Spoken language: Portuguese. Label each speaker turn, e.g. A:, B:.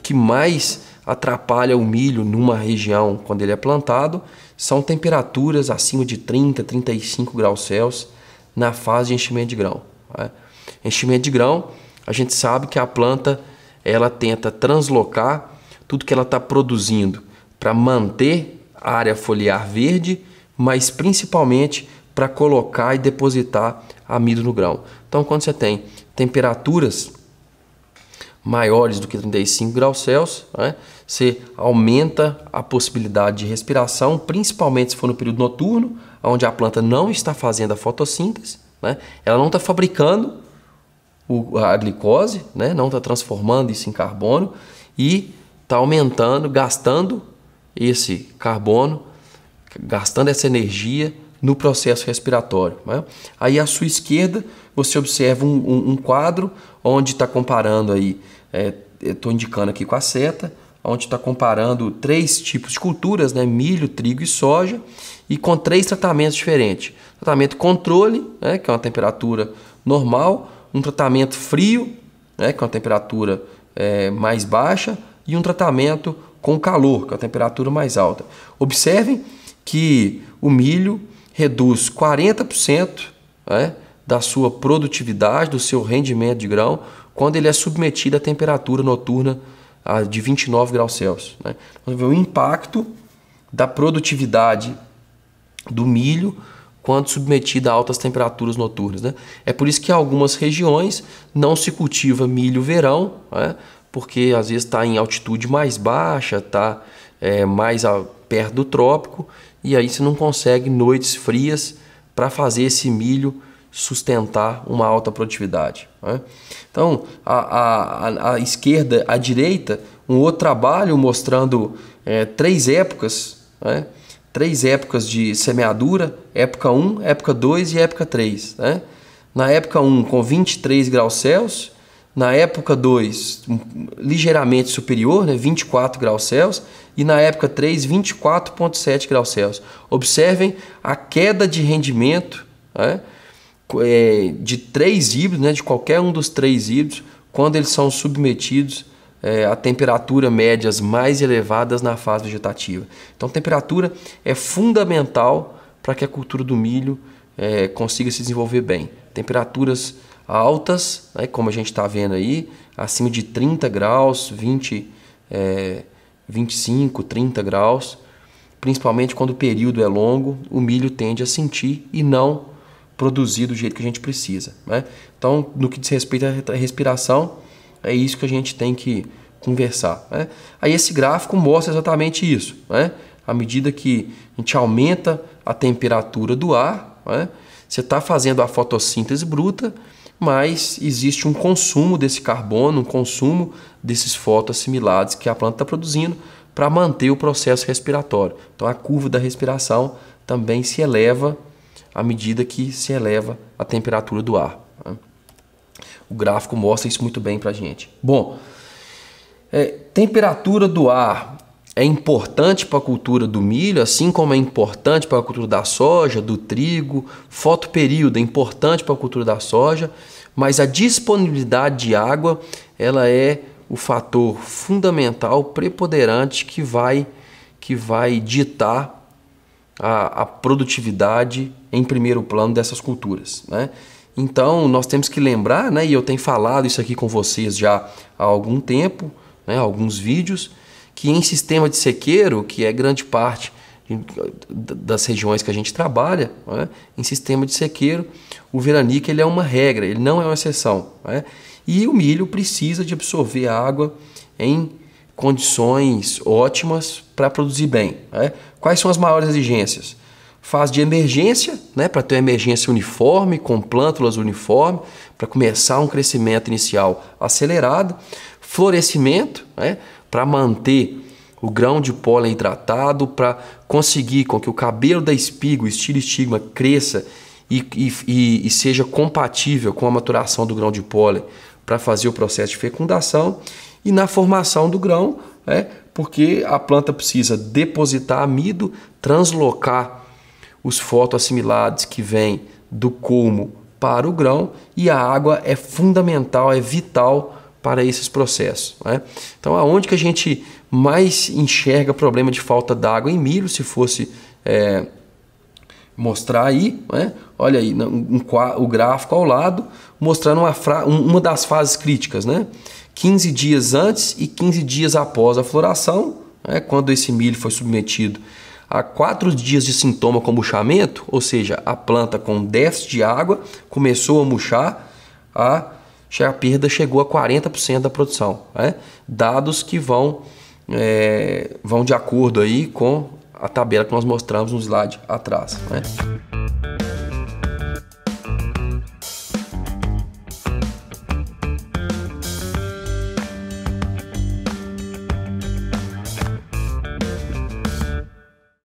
A: que mais atrapalha o milho numa região quando ele é plantado são temperaturas acima de 30, 35 graus Celsius na fase de enchimento de grão. Né? Enchimento de grão, a gente sabe que a planta ela tenta translocar tudo que ela está produzindo para manter a área foliar verde, mas principalmente para colocar e depositar amido no grão. Então, quando você tem temperaturas maiores do que 35 graus Celsius, né, você aumenta a possibilidade de respiração, principalmente se for no período noturno, onde a planta não está fazendo a fotossíntese, né, ela não está fabricando a glicose, né, não está transformando isso em carbono e está aumentando, gastando esse carbono, gastando essa energia no processo respiratório. Né? Aí à sua esquerda você observa um quadro onde está comparando aí, estou indicando aqui com a seta, onde está comparando 3 tipos de culturas, né? Milho, trigo e soja, e com 3 tratamentos diferentes. Tratamento controle, né? Que é uma temperatura normal, um tratamento frio, né? Que é uma temperatura mais baixa, e um tratamento com calor, que é a temperatura mais alta. Observem que o milho reduz 40%, né, da sua produtividade, do seu rendimento de grão, quando ele é submetido à temperatura noturna de 29 graus Celsius. Né? Vamos ver o impacto da produtividade do milho quando submetido a altas temperaturas noturnas. Né? É por isso que em algumas regiões não se cultiva milho verão, né? Porque às vezes está em altitude mais baixa, está mais perto do trópico, e aí você não consegue noites frias para fazer esse milho sustentar uma alta produtividade. Né? Então, à esquerda, à direita, um outro trabalho mostrando 3 épocas, né? 3 épocas de semeadura, época 1, época 2 e época 3. Né? Na época 1, com 23 graus Celsius, na época 2, ligeiramente superior, né, 24 graus Celsius, e na época 3, 24,7 graus Celsius. Observem a queda de rendimento, né, de 3 híbridos, né, de qualquer um dos 3 híbridos, quando eles são submetidos a temperatura médias mais elevadas na fase vegetativa. Então, temperatura é fundamental para que a cultura do milho consiga se desenvolver bem. Temperaturas altas, né, como a gente está vendo aí, acima de 30 graus, 25, 30 graus, principalmente quando o período é longo, o milho tende a sentir e não produzir do jeito que a gente precisa. Né? Então, no que diz respeito à respiração, é isso que a gente tem que conversar. Né? Aí esse gráfico mostra exatamente isso. Né? À medida que a gente aumenta a temperatura do ar, né, você está fazendo a fotossíntese bruta, mas existe um consumo desse carbono, um consumo desses fotoassimilados que a planta está produzindo para manter o processo respiratório. Então a curva da respiração também se eleva à medida que se eleva a temperatura do ar. O gráfico mostra isso muito bem para a gente. Bom, temperatura do ar é importante para a cultura do milho, assim como é importante para a cultura da soja, do trigo. Fotoperíodo é importante para a cultura da soja, mas a disponibilidade de água ela é o fator fundamental, preponderante, que vai ditar a produtividade em primeiro plano dessas culturas. Né? Então, nós temos que lembrar, né, e eu tenho falado isso aqui com vocês já há algum tempo, né, alguns vídeos, que em sistema de sequeiro, que é grande parte das regiões que a gente trabalha, né, em sistema de sequeiro, o veranico ele é uma regra, ele não é uma exceção. Né? E o milho precisa de absorver água em condições ótimas para produzir bem. Né? Quais são as maiores exigências? Fase de emergência, né, para ter uma emergência uniforme, com plântulas uniformes, para começar um crescimento inicial acelerado. Florescimento, né, para manter o grão de pólen hidratado, para conseguir com que o cabelo da espiga, o estilostigma, cresça e seja compatível com a maturação do grão de pólen para fazer o processo de fecundação. E na formação do grão, né, porque a planta precisa depositar amido, translocar os fotoassimilados que vêm do colmo para o grão, e a água é fundamental, é vital para esses processos, né? Então, aonde que a gente mais enxerga problema de falta d'água em milho, se fosse mostrar aí, né? Olha aí o gráfico ao lado, mostrando uma das fases críticas, né? 15 dias antes e 15 dias após a floração, né? Quando esse milho foi submetido a 4 dias de sintoma com murchamento, ou seja, a planta com déficit de água começou a murchar, a perda chegou a 40% da produção, né? Dados que vão de acordo aí com a tabela que nós mostramos no slide atrás, né?